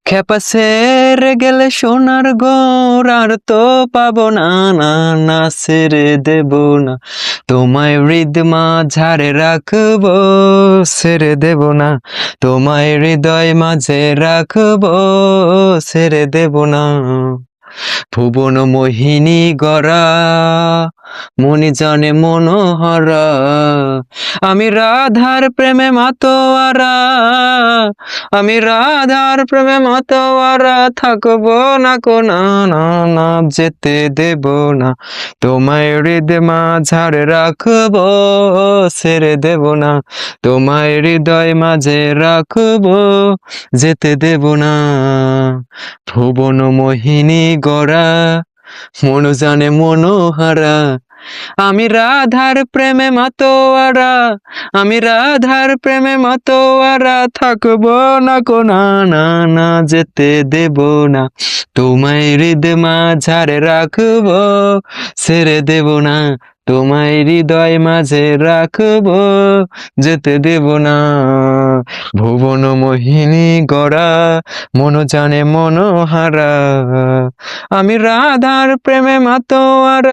খেপা ছেড়ে গেলে সোনার গড় আর তো পাবো না, না না ছেড়ে দেব না তোমায় হৃদমা ঝাড়ে রাখবো, ছেড়ে দেব না তোমায় হৃদয় মাঝে রাখবো, ছেড়ে দেব না। ভুবন মোহিনী গড়া মনি জানে মনোহরা, আমি রাধার প্রেমে মাতোয়ারা, আমি রাধার প্রেমে মাতোয়ারা থাকবো না কোনা, না না যেতে দেব না তোমায় হৃদয় ঝাড়ে রাখবো, ছেড়ে দেব না তোমায় হৃদয় মাঝে রাখবো, যেতে দেব না। ভুবন মোহিনী গড়া মন জানে মনোহারা, আমি রাধার প্রেমে মাতোয়ারা, আমি রাধার প্রেমে মাতোয়ারা থাকবো না কোনা, না না যেতে দেব না তোমায় হৃদয় ঝাড়ে রাখবো, ছেড়ে দেব না তোমায় হৃদয় মাঝে রাখবো, যেতে দেব না। ভুবন মোহিনী গড়া মন জানে মনোহারা, আমি রাধার প্রেমে মাতোয়ারা।